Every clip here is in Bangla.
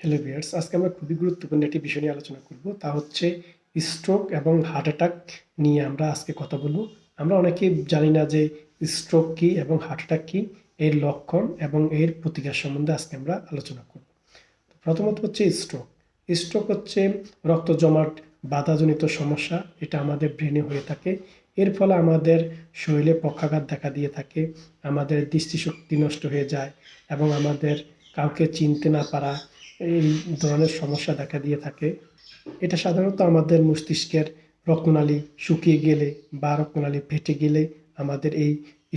হ্যালো ভিউয়ার্স, আজকে আমরা খুবই গুরুত্বপূর্ণ একটি বিষয় নিয়ে আলোচনা করব। তা হচ্ছে স্ট্রোক এবং হার্ট অ্যাটাক নিয়ে আমরা আজকে কথা বলব। আমরা অনেকেই জানি না যে স্ট্রোক কী এবং হার্ট অ্যাটাক কী, এর লক্ষণ এবং এর প্রতিকার সম্বন্ধে আজকে আমরা আলোচনা করব। প্রথমত হচ্ছে স্ট্রোক। স্ট্রোক হচ্ছে রক্ত জমাট বাধাজনিত সমস্যা, এটা আমাদের ব্রেনে হয়ে থাকে। এর ফলে আমাদের শরীরে পক্ষাঘাত দেখা দিয়ে থাকে, আমাদের দৃষ্টিশক্তি নষ্ট হয়ে যায় এবং আমাদের কাউকে চিনতে না পারা, এই ধরনের সমস্যা দেখা দিয়ে থাকে। এটা সাধারণত আমাদের মস্তিষ্কের রক্তনালী শুকিয়ে গেলে বা রক্তনালী ফেটে গেলে আমাদের এই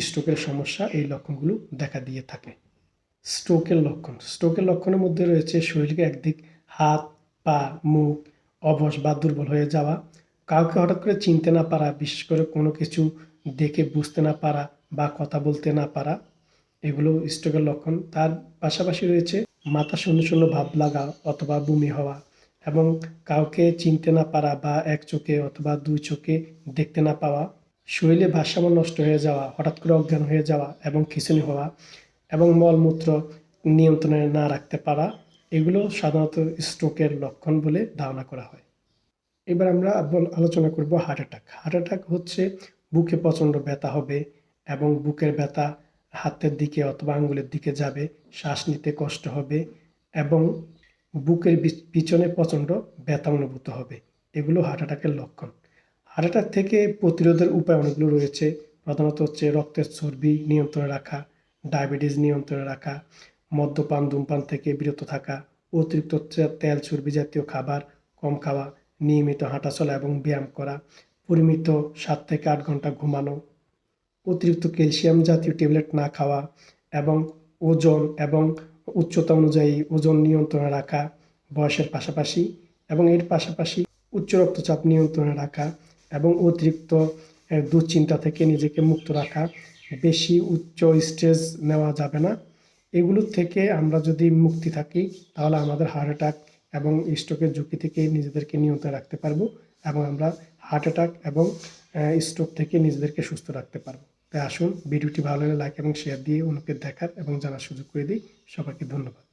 স্ট্রোকের সমস্যা, এই লক্ষণগুলো দেখা দিয়ে থাকে। স্ট্রোকের লক্ষণের মধ্যে রয়েছে শরীরকে একদিক, হাত, পা, মুখ অবশ বা দুর্বল হয়ে যাওয়া, কাউকে হঠাৎ করে চিনতে না পারা, বিশেষ করে কোনো কিছু দেখে বুঝতে না পারা বা কথা বলতে না পারা, এগুলো স্ট্রোকের লক্ষণ। তার পাশাপাশি রয়েছে মাথা শূন্য শূন্য ভাব লাগা অথবা বমি হওয়া এবং কাউকে চিনতে না পারা বা এক চোখে অথবা দুই চোখে দেখতে না পাওয়া, শরীরে ভারসাম্য নষ্ট হয়ে যাওয়া, হঠাৎ করে অজ্ঞান হয়ে যাওয়া এবং খিঁচুনি হওয়া এবং মলমূত্র নিয়ন্ত্রণে না রাখতে পারা, এগুলো সাধারণত স্ট্রোকের লক্ষণ বলে ধারণা করা হয়। এবার আমরা আলোচনা করব হার্ট অ্যাটাক। হার্ট অ্যাটাক হচ্ছে বুকে প্রচণ্ড ব্যথা হবে এবং বুকের ব্যথা হাতের দিকে অথবা আঙ্গুলের দিকে যাবে, শ্বাস নিতে কষ্ট হবে এবং বুকের পিছনে প্রচণ্ড ব্যথা অনুভূত হবে। এগুলো হার্ট অ্যাটাকের লক্ষণ। হার্ট অ্যাটাক থেকে প্রতিরোধের উপায় অনেকগুলো রয়েছে। প্রধানত হচ্ছে রক্তের চর্বি নিয়ন্ত্রণে রাখা, ডায়াবেটিস নিয়ন্ত্রণে রাখা, মদ্যপান ধূমপান থেকে বিরত থাকা, অতিরিক্ত তেল চর্বি জাতীয় খাবার কম খাওয়া, নিয়মিত হাঁটাচলা এবং ব্যায়াম করা, পরিমিত 7 থেকে 8 ঘন্টা ঘুমানো, অতিরিক্ত ক্যালসিয়াম জাতীয় ট্যাবলেট না খাওয়া এবং ওজন এবং উচ্চতা অনুযায়ী ওজন নিয়ন্ত্রণে রাখা বয়সের পাশাপাশি, এবং এর পাশাপাশি উচ্চ রক্তচাপ নিয়ন্ত্রণে রাখা এবং অতিরিক্ত দুশ্চিন্তা থেকে নিজেকে মুক্ত রাখা। বেশি উচ্চ স্ট্রেস নেওয়া যাবে না। এগুলোর থেকে আমরা যদি মুক্তি থাকি তাহলে আমাদের হার্ট অ্যাটাক এবং স্ট্রোকের ঝুঁকি থেকে নিজেদেরকে নিয়ন্ত্রণে রাখতে পারবো এবং আমরা হার্ট অ্যাটাক এবং স্ট্রোক থেকে নিজেদেরকে সুস্থ রাখতে পারবো। তাই আসুন, ভিডিওটি ভালো লাগলে লাইক এবং শেয়ার দিয়ে অন্যকে দেখার এবং জানার সুযোগ করে দিই। সবাইকে ধন্যবাদ।